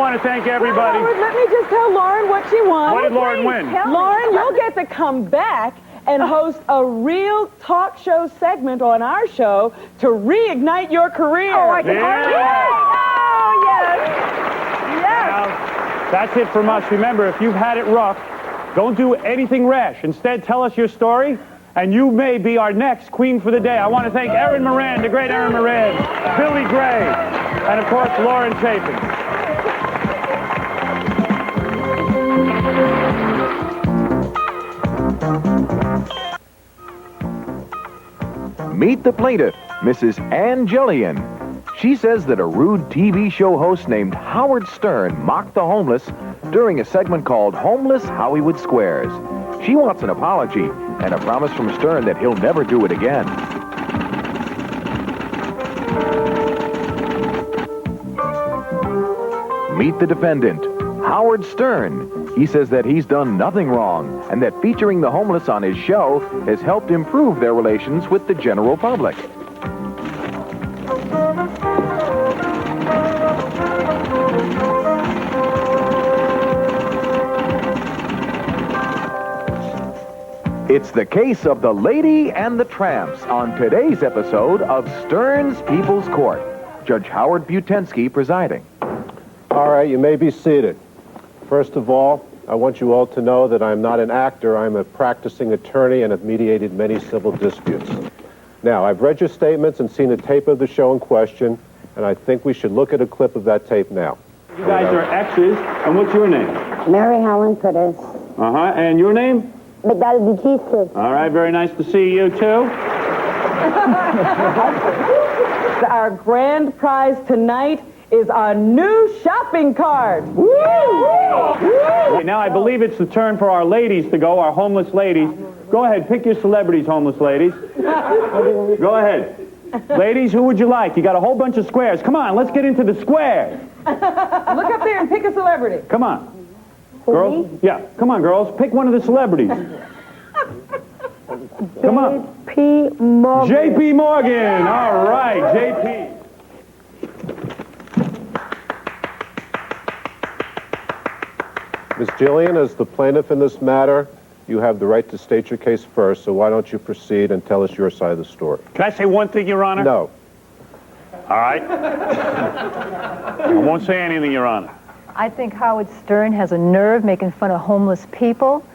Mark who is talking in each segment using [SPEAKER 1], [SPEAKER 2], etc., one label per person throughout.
[SPEAKER 1] want to thank everybody.
[SPEAKER 2] Howard, let me just tell Lauren what she won.
[SPEAKER 1] What did Lauren win?
[SPEAKER 2] Lauren, you'll get to come back and host a real talk show segment on our show to reignite your career.
[SPEAKER 3] Oh, I can
[SPEAKER 1] hardly
[SPEAKER 2] wait. Oh, yes. Yes.
[SPEAKER 1] Now, that's it from us. Remember, if you've had it rough, don't do anything rash. Instead, tell us your story, and you may be our next queen for the day. I want to thank Erin Moran, the great Erin Moran, Billy Gray, and, of course, Lauren Chapin.
[SPEAKER 4] Meet the plaintiff, Mrs. Ann Jillian. She says that a rude TV show host named Howard Stern mocked the homeless during a segment called Homeless Hollywood Squares. She wants an apology and a promise from Stern that he'll never do it again. Meet the defendant, Howard Stern. He says that he's done nothing wrong and that featuring the homeless on his show has helped improve their relations with the general public. It's the case of the Lady and the Tramps on today's episode of Stern's People's Court. Judge Howard Butensky presiding.
[SPEAKER 5] All right, you may be seated. First of all, I want you all to know that I'm not an actor. I'm a practicing attorney and have mediated many civil disputes. Now, I've read your statements and seen a tape of the show in question, and I think we should look at a clip of that tape now.
[SPEAKER 1] You guys are exes, and what's your name?
[SPEAKER 3] Mary Helen Perez.
[SPEAKER 1] Uh-huh, and your name?
[SPEAKER 3] Medal Bujisu.
[SPEAKER 1] All right, very nice to see you, too.
[SPEAKER 2] Our grand prize tonight is our new shopping cart. Woo!
[SPEAKER 1] Okay, now I believe it's the turn for our ladies to go, our homeless ladies. Go ahead, pick your celebrities, homeless ladies. Go ahead. Ladies, who would you like? You got a whole bunch of squares. Come on, let's get into the squares.
[SPEAKER 2] Look up there and pick a celebrity.
[SPEAKER 1] Come on. Girls? Yeah, come on, girls. Pick one of the celebrities. Come on.
[SPEAKER 3] J.P. Morgan.
[SPEAKER 1] J.P. Morgan. All right, J.P.
[SPEAKER 5] Ms. Jillian, as the plaintiff in this matter, you have the right to state your case first, so why don't you proceed and tell us your side of the story?
[SPEAKER 1] Can I say one thing, Your Honor?
[SPEAKER 5] No.
[SPEAKER 1] All right. I won't say anything, Your Honor.
[SPEAKER 6] I think Howard Stern has a nerve making fun of homeless people.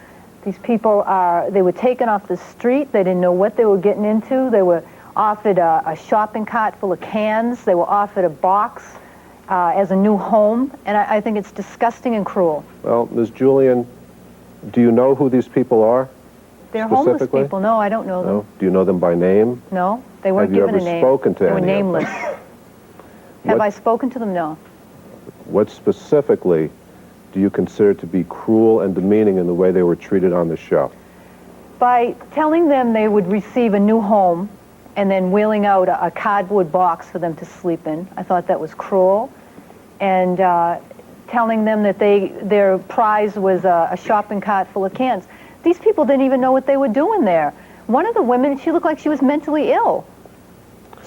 [SPEAKER 6] These people they were taken off the street. They didn't know what they were getting into. They were offered a shopping cart full of cans. They were offered a box as a new home. And I think it's disgusting and cruel.
[SPEAKER 5] Well, Ms. Julian, do you know who these people are?
[SPEAKER 6] They're homeless people. No, I don't know them.
[SPEAKER 5] No? Do you know them by name?
[SPEAKER 6] No, they weren't
[SPEAKER 5] Have you
[SPEAKER 6] given a
[SPEAKER 5] ever
[SPEAKER 6] name.
[SPEAKER 5] spoken to
[SPEAKER 6] They were
[SPEAKER 5] any of them?
[SPEAKER 6] nameless. Have I spoken to them? No.
[SPEAKER 5] What specifically do you consider to be cruel and demeaning in the way they were treated on the show?
[SPEAKER 6] By telling them they would receive a new home and then wheeling out a cardboard box for them to sleep in. I thought that was cruel. And telling them that their prize was a shopping cart full of cans. These people didn't even know what they were doing there. One of the women, she looked like she was mentally ill.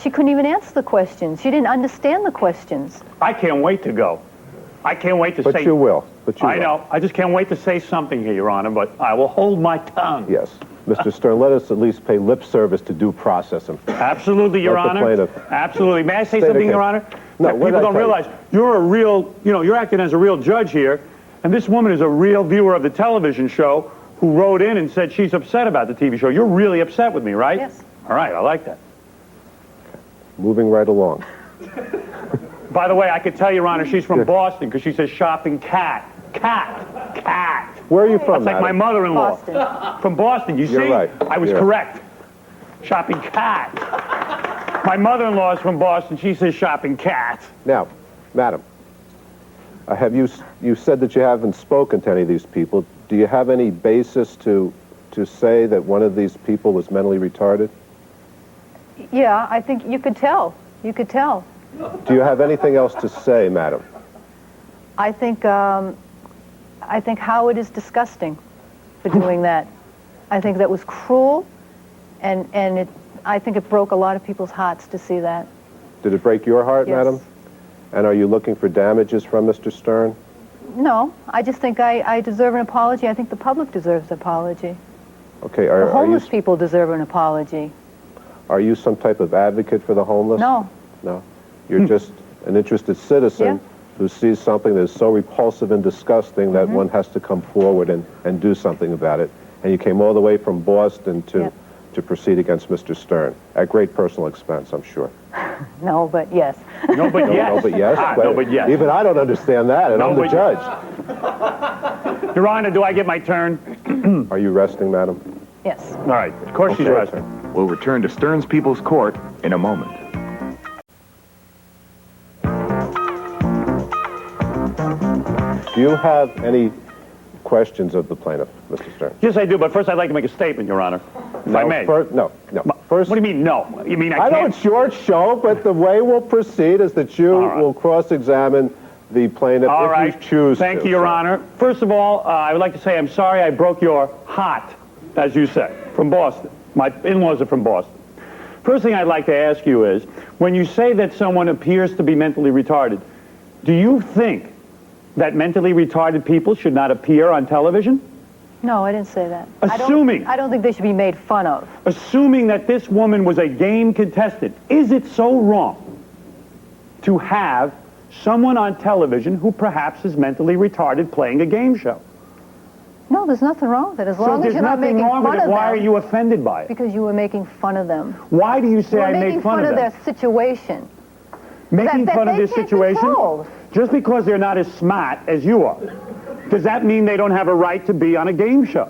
[SPEAKER 6] She couldn't even answer the questions. She didn't understand the questions.
[SPEAKER 1] I can't wait to go. I can't wait to say...
[SPEAKER 5] But you will. But you will.
[SPEAKER 1] I know. I just can't wait to say something here, Your Honor, but I will hold my tongue.
[SPEAKER 5] Yes. Mr. Stern, let us at least pay lip service to due process.
[SPEAKER 1] Absolutely, Your Honor. Absolutely. May I say something, Your Honor?
[SPEAKER 5] No,
[SPEAKER 1] People don't realize you're a real, you're acting as a real judge here, and this woman is a real viewer of the television show who wrote in and said she's upset about the TV show. You're really upset with me, right?
[SPEAKER 6] Yes.
[SPEAKER 1] All right, I like that.
[SPEAKER 5] Moving right along.
[SPEAKER 1] By the way, I could tell, Your Honor, she's from Boston because she says shopping cat. Cat.
[SPEAKER 5] Where are you from,
[SPEAKER 1] That's like my mother-in-law.
[SPEAKER 6] Boston.
[SPEAKER 1] From Boston, you see?
[SPEAKER 5] You're right.
[SPEAKER 1] I was correct. Shopping cat. My mother-in-law is from Boston. She says shopping cat.
[SPEAKER 5] Now, madam, you said that you haven't spoken to any of these people. Do you have any basis to say that one of these people was mentally retarded?
[SPEAKER 6] Yeah, I think you could tell. You could tell.
[SPEAKER 5] Do you have anything else to say, madam?
[SPEAKER 6] I think Howard is disgusting for doing that. I think that was cruel, and I think it broke a lot of people's hearts to see that.
[SPEAKER 5] Did it break your heart,
[SPEAKER 6] Yes.
[SPEAKER 5] madam? And are you looking for damages from Mr. Stern?
[SPEAKER 6] No, I just think I deserve an apology. I think the public deserves an apology.
[SPEAKER 5] Okay,
[SPEAKER 6] The
[SPEAKER 5] are you,
[SPEAKER 6] homeless people deserve an apology.
[SPEAKER 5] are you some type of advocate for the homeless?
[SPEAKER 6] No.
[SPEAKER 5] No. You're just an interested citizen
[SPEAKER 6] Yeah.
[SPEAKER 5] who sees something that is so repulsive and disgusting that one has to come forward and do something about it. And you came all the way from Boston to proceed against Mr. Stern at great personal expense, I'm sure.
[SPEAKER 6] No, but yes.
[SPEAKER 1] No, but yes.
[SPEAKER 5] No, but yes.
[SPEAKER 1] Ah, no, but yes.
[SPEAKER 5] Even I don't understand that, and
[SPEAKER 1] No,
[SPEAKER 5] I'm the
[SPEAKER 1] but-
[SPEAKER 5] judge.
[SPEAKER 1] Your Honor, do I get my turn?
[SPEAKER 5] Are you resting, madam?
[SPEAKER 6] Yes.
[SPEAKER 1] All right. Of course she's
[SPEAKER 5] Okay.
[SPEAKER 1] resting.
[SPEAKER 4] We'll return to Stern's People's Court in a moment.
[SPEAKER 5] Do you have any questions of the plaintiff, Mr. Stern?
[SPEAKER 1] Yes, I do, but first I'd like to make a statement, Your Honor, if I may.
[SPEAKER 5] No. First,
[SPEAKER 1] What do you mean, no? You mean I
[SPEAKER 5] I know
[SPEAKER 1] can't?
[SPEAKER 5] it's your show, but the way we'll proceed is that you
[SPEAKER 1] All right.
[SPEAKER 5] will cross-examine the plaintiff
[SPEAKER 1] All
[SPEAKER 5] if
[SPEAKER 1] right.
[SPEAKER 5] you choose to.
[SPEAKER 1] Thank you, Your Honor. First of all, I would like to say I'm sorry I broke your heart, as you say, from Boston. My in-laws are from Boston. First thing I'd like to ask you is, when you say that someone appears to be mentally retarded, do you think that mentally retarded people should not appear on television?
[SPEAKER 6] No, I didn't say that.
[SPEAKER 1] Assuming.
[SPEAKER 6] I don't think they should be made fun of.
[SPEAKER 1] Assuming that this woman was a game contestant, is it so wrong to have someone on television who perhaps is mentally retarded playing a game show?
[SPEAKER 6] No, there's nothing wrong with it. As
[SPEAKER 1] So
[SPEAKER 6] long as
[SPEAKER 1] there's
[SPEAKER 6] you're not
[SPEAKER 1] nothing
[SPEAKER 6] making
[SPEAKER 1] wrong with
[SPEAKER 6] fun
[SPEAKER 1] it.
[SPEAKER 6] of
[SPEAKER 1] Why are
[SPEAKER 6] them.
[SPEAKER 1] you offended by it?
[SPEAKER 6] Because you were making fun of them.
[SPEAKER 1] Why do you say
[SPEAKER 6] You were
[SPEAKER 1] I
[SPEAKER 6] making
[SPEAKER 1] make fun of them?
[SPEAKER 6] their situation.
[SPEAKER 1] Making
[SPEAKER 6] that
[SPEAKER 1] fun of
[SPEAKER 6] they
[SPEAKER 1] their
[SPEAKER 6] can't
[SPEAKER 1] situation?
[SPEAKER 6] control.
[SPEAKER 1] Just because they're not as smart as you are, does that mean they don't have a right to be on a game show?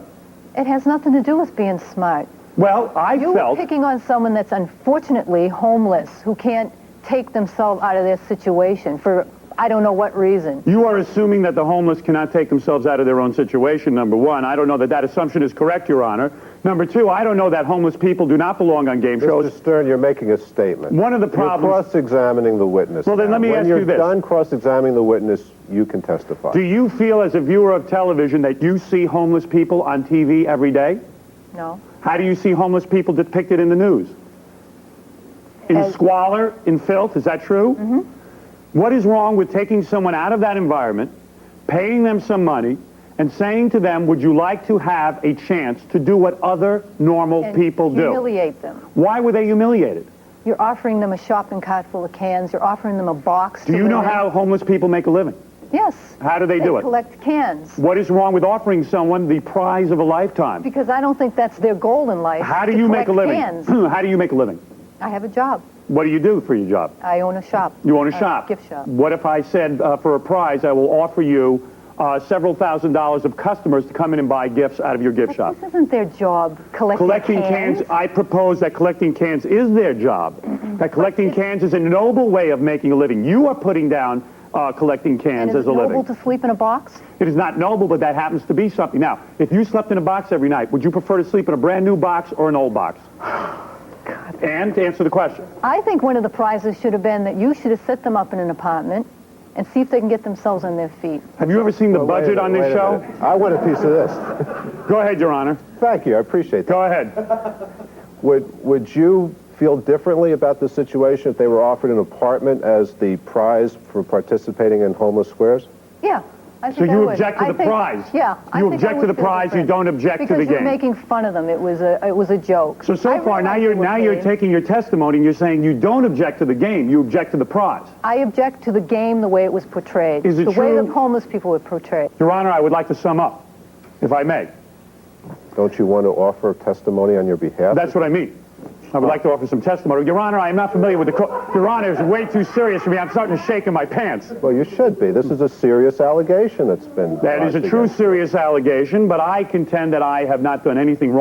[SPEAKER 6] It has nothing to do with being smart.
[SPEAKER 1] Well, I
[SPEAKER 6] You were
[SPEAKER 1] felt...
[SPEAKER 6] picking on someone that's unfortunately homeless, who can't take themselves out of their situation for I don't know what reason.
[SPEAKER 1] You are assuming that the homeless cannot take themselves out of their own situation, number one. I don't know that that assumption is correct, Your Honor. Number two, I don't know that homeless people do not belong on game shows.
[SPEAKER 5] Mr. Stern, you're making a statement.
[SPEAKER 1] One of the
[SPEAKER 5] You're
[SPEAKER 1] problems...
[SPEAKER 5] cross-examining the witness.
[SPEAKER 1] Well, then
[SPEAKER 5] now.
[SPEAKER 1] let me ask you
[SPEAKER 5] When
[SPEAKER 1] this.
[SPEAKER 5] you're done cross-examining the witness, you can testify.
[SPEAKER 1] Do you feel as a viewer of television that you see homeless people on TV every day?
[SPEAKER 6] No.
[SPEAKER 1] How do you see homeless people depicted in the news? In
[SPEAKER 6] As-
[SPEAKER 1] squalor, in filth, is that true? Mm-hmm. What is wrong with taking someone out of that environment, paying them some money, and saying to them, would you like to have a chance to do what other normal
[SPEAKER 6] And
[SPEAKER 1] people do?
[SPEAKER 6] humiliate them.
[SPEAKER 1] Why were they humiliated?
[SPEAKER 6] You're offering them a shopping cart full of cans. You're offering them a box.
[SPEAKER 1] Do
[SPEAKER 6] to
[SPEAKER 1] you know
[SPEAKER 6] live in.
[SPEAKER 1] how homeless people make a living?
[SPEAKER 6] Yes.
[SPEAKER 1] How do they do it?
[SPEAKER 6] Collect cans.
[SPEAKER 1] What is wrong with offering someone the prize of a lifetime?
[SPEAKER 6] Because I don't think that's their goal in life.
[SPEAKER 1] How do
[SPEAKER 6] to
[SPEAKER 1] you make a
[SPEAKER 6] collect
[SPEAKER 1] living?
[SPEAKER 6] Cans.
[SPEAKER 1] How do you make a living?
[SPEAKER 6] I have a job.
[SPEAKER 1] What do you do for your job?
[SPEAKER 6] I own a shop.
[SPEAKER 1] You own a shop.
[SPEAKER 6] Gift shop.
[SPEAKER 1] What if I said for a prize I will offer you several $1,000s of customers to come in and buy gifts out of your gift shop?
[SPEAKER 6] This isn't their job, collecting
[SPEAKER 1] Cans, I propose that collecting cans is their job. That collecting cans is a noble way of making a living. You are putting down collecting
[SPEAKER 6] And
[SPEAKER 1] cans
[SPEAKER 6] is
[SPEAKER 1] as
[SPEAKER 6] it
[SPEAKER 1] a living.
[SPEAKER 6] noble to sleep in a box?
[SPEAKER 1] It is not noble, but that happens to be something. Now, if you slept in a box every night, would you prefer to sleep in a brand new box or an old box? And to answer the question.
[SPEAKER 6] I think one of the prizes should have been that you should have set them up in an apartment and see if they can get themselves on their feet.
[SPEAKER 1] Have you ever seen the
[SPEAKER 5] Well, wait
[SPEAKER 1] budget
[SPEAKER 5] a
[SPEAKER 1] on
[SPEAKER 5] minute,
[SPEAKER 1] this
[SPEAKER 5] wait a
[SPEAKER 1] show?
[SPEAKER 5] minute. I want a piece of this.
[SPEAKER 1] Go ahead, Your Honor.
[SPEAKER 5] Thank you. I appreciate that.
[SPEAKER 1] Go ahead.
[SPEAKER 5] Would you feel differently about the situation if they were offered an apartment as the prize for participating in Homeless Squares?
[SPEAKER 6] Yeah, I
[SPEAKER 1] So
[SPEAKER 6] think I
[SPEAKER 1] you
[SPEAKER 6] would.
[SPEAKER 1] object to
[SPEAKER 6] I
[SPEAKER 1] the
[SPEAKER 6] think-
[SPEAKER 1] prize?
[SPEAKER 6] Yeah. I
[SPEAKER 1] You
[SPEAKER 6] think I
[SPEAKER 1] object to
[SPEAKER 6] would
[SPEAKER 1] the
[SPEAKER 6] feel
[SPEAKER 1] prize, you
[SPEAKER 6] different.
[SPEAKER 1] don't object to the
[SPEAKER 6] Because you're
[SPEAKER 1] game.
[SPEAKER 6] making fun of them. It was a joke.
[SPEAKER 1] So
[SPEAKER 6] I
[SPEAKER 1] far, now
[SPEAKER 6] realize
[SPEAKER 1] you're
[SPEAKER 6] paid.
[SPEAKER 1] taking your testimony and you're saying you don't object to the game, you object to the prize.
[SPEAKER 6] I object to the game the way it was portrayed.
[SPEAKER 1] Is it
[SPEAKER 6] the way
[SPEAKER 1] true-
[SPEAKER 6] the homeless people were portrayed.
[SPEAKER 1] Your Honor, I would like to sum up, if I may.
[SPEAKER 5] Don't you want to offer testimony on your behalf?
[SPEAKER 1] That's what I mean. I would like to offer some testimony. Your Honor, I am not familiar with the Your Honor, it's way too serious for me. I'm starting to shake in my pants.
[SPEAKER 5] Well, you should be. This is a serious allegation that's been...
[SPEAKER 1] That is a
[SPEAKER 5] lodged
[SPEAKER 1] true
[SPEAKER 5] against you.
[SPEAKER 1] serious allegation, but I contend that I have not done anything wrong.